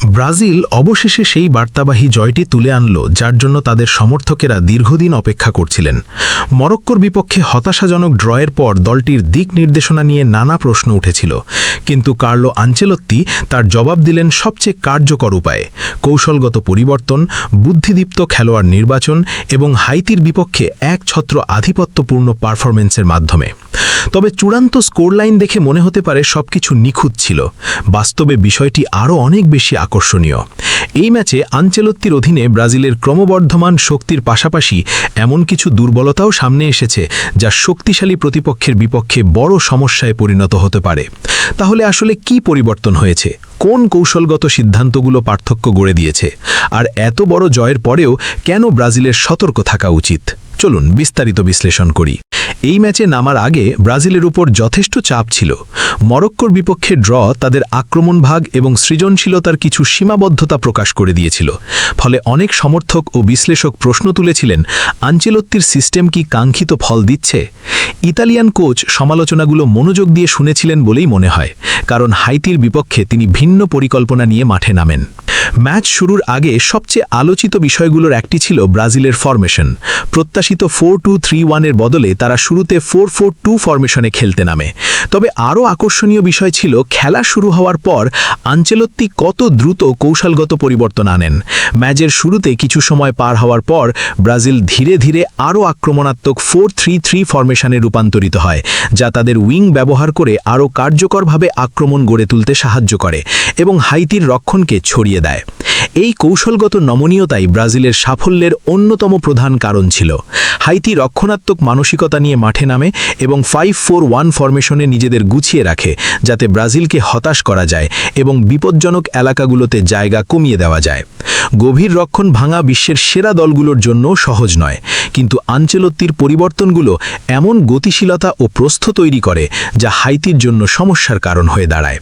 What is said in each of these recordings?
Brazil অবশেষে সেই বার্তাবাহী জয়টি তুলে আনল যার জন্য তাদের সমর্থকেরা দীর্ঘদিন অপেক্ষা করছিলেন। মরক্কোর বিপক্ষে হতাশাজনক ড্রয়ের পর দলটির দিক নির্দেশনা নিয়ে নানা প্রশ্ন উঠেছিল, কিন্তু কার্লো আনচেলত্তি তার জবাব দিলেন সবচেয়ে কার্যকর উপায়ে: কৌশলগত পরিবর্তন, বুদ্ধিদীপ্ত খেলোয়াড় নির্বাচন এবং হাইতির বিপক্ষে একছত্র আধিপত্যপূর্ণ পারফরম্যান্সের মাধ্যমে। তবে চূড়ান্ত স্কোরলাইন দেখে মনে হতে পারে সবকিছু নিখুঁত ছিল। বাস্তবে বিষয়টি আরও অনেক বেশি আকর্ষণীয়। এই ম্যাচে আনচেলত্তির অধীনে ব্রাজিলের ক্রমবর্ধমান শক্তির পাশাপাশি এমন কিছু দুর্বলতাও সামনে এসেছে যা শক্তিশালী প্রতিপক্ষের বিপক্ষে বড় সমস্যায় পরিণত হতে পারে। তাহলে আসলে কি পরিবর্তন হয়েছে? কোন কৌশলগত সিদ্ধান্তগুলো পার্থক্য গড়ে দিয়েছে? আর এত বড় জয়ের পরেও কেন ব্রাজিলের সতর্ক থাকা উচিত? চলুন বিস্তারিত বিশ্লেষণ করি। এই ম্যাচে নামার আগে ব্রাজিলের উপর যথেষ্ট চাপ ছিল। মরক্কোর বিপক্ষে ড্র তাদের আক্রমণভাগ এবং সৃজনশীলতার কিছু সীমাবদ্ধতা প্রকাশ করে দিয়েছিল। ফলে অনেক সমর্থক ও বিশ্লেষক প্রশ্ন তুলেছিলেন, আনচেলত্তির সিস্টেম কি কাঙ্ক্ষিত ফল দিচ্ছে? ইতালিয়ান কোচ সমালোচনাগুলো মনোযোগ দিয়ে শুনেছিলেন বলেই মনে হয়, কারণ হাইতির বিপক্ষে তিনি ভিন্ন পরিকল্পনা নিয়ে মাঠে নামেন। ম্যাচ শুরুর আগে সবচেয়ে আলোচিত বিষয়গুলোর একটি ছিল ব্রাজিলের ফরমেশন। প্রত্যাশিত 4-2-3-1-এর বদলে তারা শুরুতে 4-4-2 ফরমেশনে খেলতে নামে। তবে আরও আকর্ষণীয় বিষয় ছিল খেলা শুরু হওয়ার পর আনচেলত্তি কত দ্রুত কৌশলগত পরিবর্তন আনেন। ম্যাচের শুরুতে কিছু সময় পার হওয়ার পর ব্রাজিল ধীরে ধীরে আরও আক্রমণাত্মক 4-3-3 ফরমেশনে রূপান্তরিত হয়, যা তাদের উইং ব্যবহার করে আরও কার্যকরভাবে আক্রমণ গড়ে তুলতে সাহায্য করে এবং হাইতির রক্ষণকে ছড়িয়ে দেয়। এই কৌশলগত নমনীয়তাই ব্রাজিলের সাফল্যের অন্যতম প্রধান কারণ ছিল। হাইতি রক্ষণাত্মক মানসিকতা নিয়ে মাঠে নামে এবং 5-4-1 ফরমেশনে নিজেদের গুছিয়ে রাখে, যাতে ব্রাজিলকে হতাশ করা যায় এবং বিপজ্জনক এলাকাগুলোতে জায়গা কমিয়ে দেওয়া যায়। গভীর রক্ষণ ভাঙা বিশ্বের সেরা দলগুলোর জন্য সহজ নয়, কিন্তু আনচেলত্তির পরিবর্তনগুলো এমন গতিশীলতা ও প্রস্থ তৈরি করে যা হাইতির জন্য সমস্যার কারণ হয়ে দাঁড়ায়।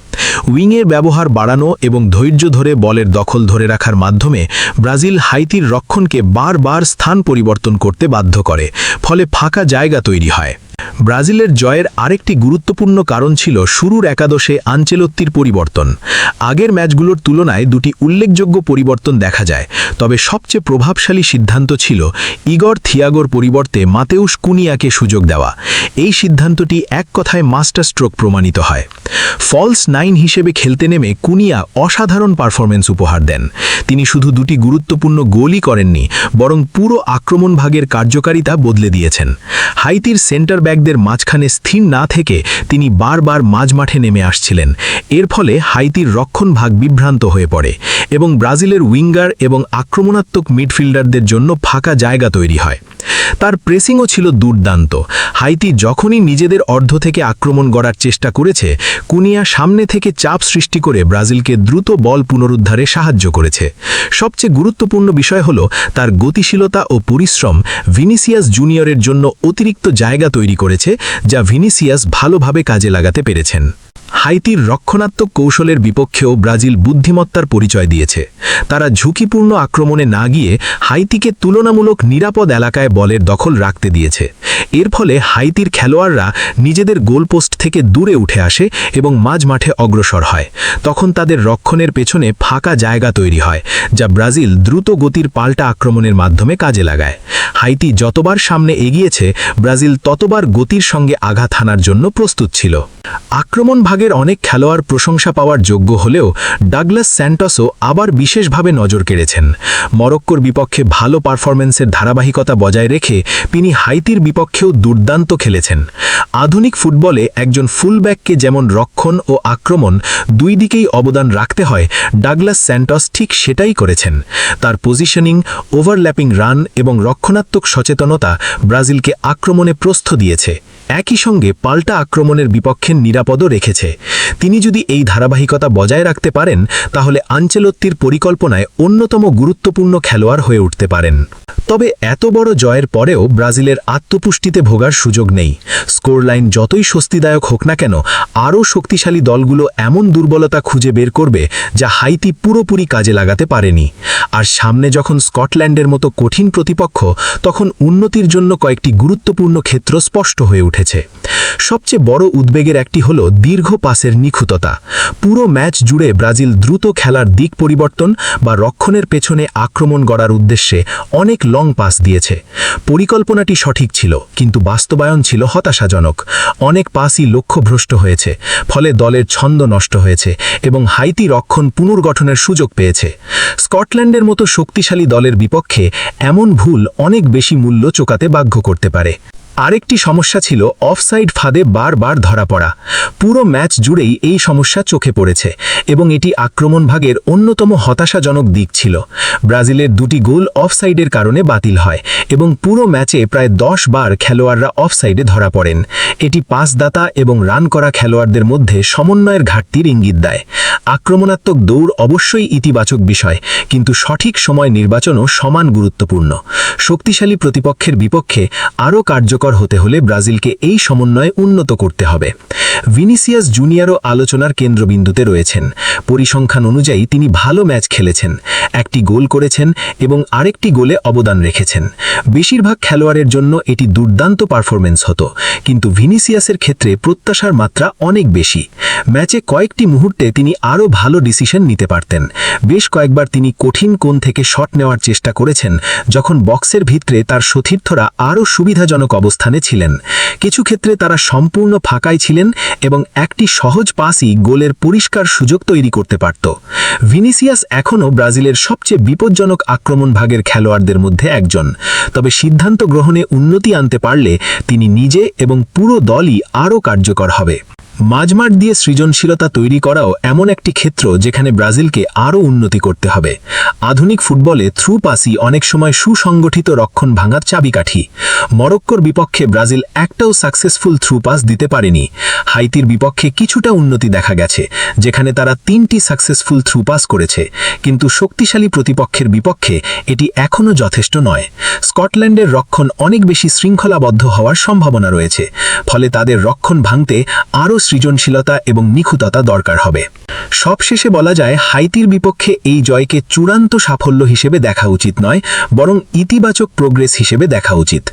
উইংয়ের ব্যবহার বাড়ানো এবং ধৈর্য ধরে বলের দখল ধরে রাখার মাধ্যমে ব্রাজিল হাইতির রক্ষণকে বারবার স্থান পরিবর্তন করতে বাধ্য করে, ফলে ফাঁকা জায়গা তৈরি হয়। ব্রাজিলের জয়ের আরেকটি গুরুত্বপূর্ণ কারণ ছিল শুরুর একাদশে আনচেলত্তির পরিবর্তন। আগের ম্যাচগুলোর তুলনায় দুটি উল্লেখযোগ্য পরিবর্তন দেখা যায়, তবে সবচেয়ে প্রভাবশালী সিদ্ধান্ত ছিল ইগর থিয়াগোর পরিবর্তে মাতেউস কুনিয়াকে সুযোগ দেওয়া। এই সিদ্ধান্তটি এক কথায় মাস্টার স্ট্রোক প্রমাণিত হয়। ফলস 9 হিসেবে খেলতে নেমে কুনিয়া অসাধারণ পারফরম্যান্স উপহার দেন। তিনি শুধু দুটি গুরুত্বপূর্ণ গোলই করেননি, বরং পুরো আক্রমণ ভাগের কার্যকারিতা বদলে দিয়েছেন। হাইতির সেন্টার ব্যাকদের মাঝখানে স্থির না থেকে তিনি বারবার মাঝমাঠে নেমে আসছিলেন। এর ফলে হাইতির রক্ষণ ভাগ বিভ্রান্ত হয়ে পড়ে এবং ব্রাজিলের উইঙ্গার এবং আক্রমণাত্মক মিডফিল্ডারদের জন্য ফাঁকা জায়গা তৈরি হয়। তার প্রেসিংও ছিল দুর্দান্ত। হাইতি যখনই নিজেদের অর্ধ থেকে আক্রমণ গড়ার চেষ্টা করেছে, কুনিয়া সামনে থেকে চাপ সৃষ্টি করে ব্রাজিলকে দ্রুত বল পুনরুদ্ধারে সাহায্য করেছে। সবচেয়ে গুরুত্বপূর্ণ বিষয় হল তার গতিশীলতা ও পরিশ্রম ভিনিসিয়াস জুনিয়রের জন্য অতিরিক্ত জায়গা তৈরি করেছে, যা ভিনিসিয়াস ভালোভাবে কাজে লাগাতে পেরেছেন। হাইতির রক্ষণাত্মক কৌশলের বিপক্ষেও ব্রাজিল বুদ্ধিমত্তার পরিচয় দিয়েছে। তারা ঝুঁকিপূর্ণ আক্রমণে না গিয়ে হাইতিকে তুলনামূলক নিরাপদ এলাকায় বলের দখল রাখতে দিয়েছে। এর ফলে হাইতির খেলোয়াড়রা নিজেদের গোলপোস্ট থেকে দূরে উঠে আসে এবং মাঝমাঠে অগ্রসর হয়। তখন তাদের রক্ষণের পেছনে ফাঁকা জায়গা তৈরি হয়, যা ব্রাজিল দ্রুত গতির পাল্টা আক্রমণের মাধ্যমে কাজে লাগায়। হাইতি যতবার সামনে এগিয়েছে, ব্রাজিল ততবার গতির সঙ্গে আঘাত হানার জন্য প্রস্তুত ছিল। আক্রমণ ভাগের অনেক খেলোয়াড় প্রশংসা পাওয়ার যোগ্য হলেও ডাগলাস স্যান্টসও আবার বিশেষভাবে নজর কেড়েছেন। মরক্কোর বিপক্ষে ভালো পারফরম্যান্সের ধারাবাহিকতা বজায় রেখে তিনি হাইতির বিপক্ষেও দুর্দান্ত খেলেছেন। আধুনিক ফুটবলে একজন ফুলব্যাককে যেমন রক্ষণ ও আক্রমণ দুই দিকেই অবদান রাখতে হয়, ডাগলাস স্যান্টস ঠিক সেটাই করেছেন। তার পজিশনিং, ওভারল্যাপিং রান এবং রক্ষণাত্মক সচেতনতা ব্রাজিলকে আক্রমণে প্রস্থ দিয়েছে, একই সঙ্গে পাল্টা আক্রমণের বিপক্ষে নিরাপদও রেখেছে। তিনি যদি এই ধারাবাহিকতা বজায় রাখতে পারেন, তাহলে আনচেলত্তির পরিকল্পনায় অন্যতম গুরুত্বপূর্ণ খেলোয়াড় হয়ে উঠতে পারেন। তবে এত বড় জয়ের পরেও ব্রাজিলের আত্মপুষ্টিতে ভোগার সুযোগ নেই। স্কোরলাইন যতই স্বস্তিদায়ক হোক না কেন, আরও শক্তিশালী দলগুলো এমন দুর্বলতা খুঁজে বের করবে যা হাইতি পুরোপুরি কাজে লাগাতে পারেনি। আর সামনে যখন স্কটল্যান্ডের মতো কঠিন প্রতিপক্ষ, তখন উন্নতির জন্য কয়েকটি গুরুত্বপূর্ণ ক্ষেত্র স্পষ্ট হয়ে উঠেছে। উঠেছে। সবচেয়ে বড় উদ্বেগের একটি হল দীর্ঘ পাসের নিখুঁততা। পুরো ম্যাচ জুড়ে ব্রাজিল দ্রুত খেলার দিক পরিবর্তন বা রক্ষণের পেছনে আক্রমণ গড়ার উদ্দেশ্যে অনেক লং পাস দিয়েছে। পরিকল্পনাটি সঠিক ছিল, কিন্তু বাস্তবায়ন ছিল হতাশাজনক। অনেক পাসই লক্ষ্যভ্রষ্ট হয়েছে, ফলে দলের ছন্দ নষ্ট হয়েছে এবং হাইতি রক্ষণ পুনর্গঠনের সুযোগ পেয়েছে। স্কটল্যান্ডের মতো শক্তিশালী দলের বিপক্ষে এমন ভুল অনেক বেশি মূল্য চোকাতে বাধ্য করতে পারে। আরেকটি সমস্যা ছিল অফসাইড ফাঁদে বারবার ধরা পড়া। পুরো ম্যাচ জুড়েই এই সমস্যা চোখে পড়েছে এবং এটি আক্রমণ ভাগের অন্যতম হতাশাজনক দিক ছিল। ব্রাজিলের দুটি গোল অফসাইডের কারণে বাতিল হয় এবং পুরো ম্যাচে প্রায় 10 বার খেলোয়াড়রা অফসাইডে ধরা পড়েন। এটি পাসদাতা এবং রান করা খেলোয়াড়দের মধ্যে সমন্বয়ের ঘাটতির ইঙ্গিত দেয়। আক্রমণাত্মক দৌড় অবশ্যই ইতিবাচক বিষয়, কিন্তু সঠিক সময় নির্বাচনও সমান গুরুত্বপূর্ণ। শক্তিশালী প্রতিপক্ষের বিপক্ষে আরও কার্যকর হতে হলে ব্রাজিলকে এই সমন্বয়ে উন্নত করতে হবে। ভিনিসিয়াস জুনিয়রও আলোচনার কেন্দ্রবিন্দুতে রয়েছেন। পরিসংখ্যান অনুযায়ী তিনি ভালো ম্যাচ খেলেছেন, একটি গোল করেছেন এবং আরেকটি গোলে অবদান রেখেছেন। বেশিরভাগ খেলোয়াড়ের জন্য এটি দুর্দান্ত পারফরমেন্স হতো, কিন্তু ভিনিসিয়াসের ক্ষেত্রে প্রত্যাশার মাত্রা অনেক বেশি। ম্যাচে কয়েকটি মুহূর্তে তিনি আরও ভালো ডিসিশন নিতে পারতেন। বেশ কয়েকবার তিনি কঠিন কোণ থেকে শট নেওয়ার চেষ্টা করেছেন, যখন বক্সের ভিতরে তার সতীর্থরা আরও সুবিধাজনক অবস্থানে ছিলেন। কিছু ক্ষেত্রে তারা সম্পূর্ণ ফাঁকায় ছিলেন এবং একটি সহজ পাসই গোলের পরিষ্কার সুযোগ তৈরি করতে পারত। ভিনিসিয়াস এখনও ব্রাজিলের সবচেয়ে বিপজ্জনক আক্রমণ ভাগের খেলোয়াড়দের মধ্যে একজন, তবে সিদ্ধান্ত গ্রহণে উন্নতি আনতে পারলে তিনি নিজে এবং পুরো দলই আরও কার্যকর হবে। মাঝমাঠ দিয়ে সৃজনশীলতা তৈরি করাও এমন একটি ক্ষেত্র যেখানে ব্রাজিলকে আরও উন্নতি করতে হবে। আধুনিক ফুটবলে থ্রু পাসই অনেক সময় সুসংগঠিত রক্ষণ ভাঙার চাবিকাঠি। মরক্কোর বিপক্ষে ব্রাজিল একটাও সাকসেসফুল থ্রু পাস দিতে পারেনি। হাইতির বিপক্ষে কিছুটা উন্নতি দেখা গেছে, যেখানে তারা 3টি সাকসেসফুল থ্রু পাস করেছে, কিন্তু শক্তিশালী প্রতিপক্ষের বিপক্ষে এটি এখনও যথেষ্ট নয়। স্কটল্যান্ডের রক্ষণ অনেক বেশি শৃঙ্খলাবদ্ধ হওয়ার সম্ভাবনা রয়েছে, ফলে তাদের রক্ষণ ভাঙতে আরও সৃজনশীলতা এবং নিখুঁততা দরকার হবে। সবশেষে বলা যায়, হাইতির বিপক্ষে এই জয়কে চূড়ান্ত সাফল্য হিসেবে দেখা উচিত নয়, বরং ইতিবাচক প্রোগ্রেস হিসেবে দেখা উচিত।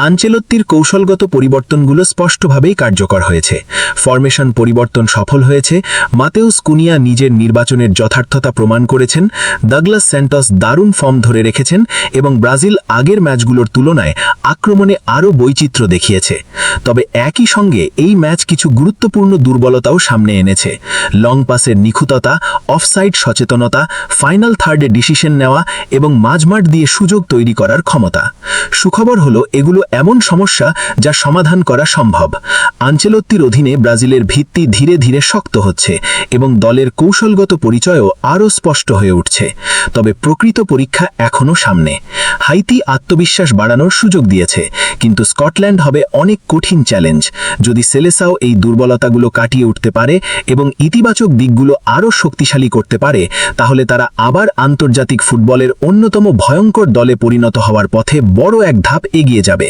আনচেলত্তির কৌশলগত পরিবর্তনগুলো স্পষ্টভাবেই কার্যকর হয়েছে। ফরমেশন পরিবর্তন সফল হয়েছে। মাতেউস কুনিয়া নিজের নির্বাচনের যথার্থতা প্রমাণ করেছেন। ডাগলাস স্যান্টস দারুণ ফর্ম ধরে রেখেছেন এবং ব্রাজিল আগের ম্যাচগুলোর তুলনায় আক্রমণে আরও বৈচিত্র্য দেখিয়েছে। তবে একই সঙ্গে এই ম্যাচ কিছু গুরুত্বপূর্ণ দুর্বলতাও সামনে এনেছে। লং পাসের নিখুঁততা, অফসাইড সচেতনতা, ফাইনাল থার্ডে ডিসিশন নেওয়া এবং মাঝমাঠ দিয়ে সুযোগ তৈরি করার ক্ষমতা। সুখবর হলো, এগুলো এমন সমস্যা যা সমাধান করা সম্ভব। আনচেলত্তির অধীনে ব্রাজিলের ভিত্তি ধীরে ধীরে শক্ত হচ্ছে এবং দলের কৌশলগত পরিচয়ও আরও স্পষ্ট হয়ে উঠছে। তবে প্রকৃত পরীক্ষা এখনও সামনে। হাইতি আত্মবিশ্বাস বাড়ানোর সুযোগ দিয়েছে, কিন্তু স্কটল্যান্ড হবে অনেক কঠিন চ্যালেঞ্জ। যদি সেলেসাও এই দুর্বলতাগুলো কাটিয়ে উঠতে পারে এবং ইতিবাচক দিকগুলো আরও শক্তিশালী করতে পারে, তাহলে তারা আবার আন্তর্জাতিক ফুটবলের অন্যতম ভয়ঙ্কর দলে পরিণত হওয়ার পথে বড় এক ধাপ এগিয়ে যাবে।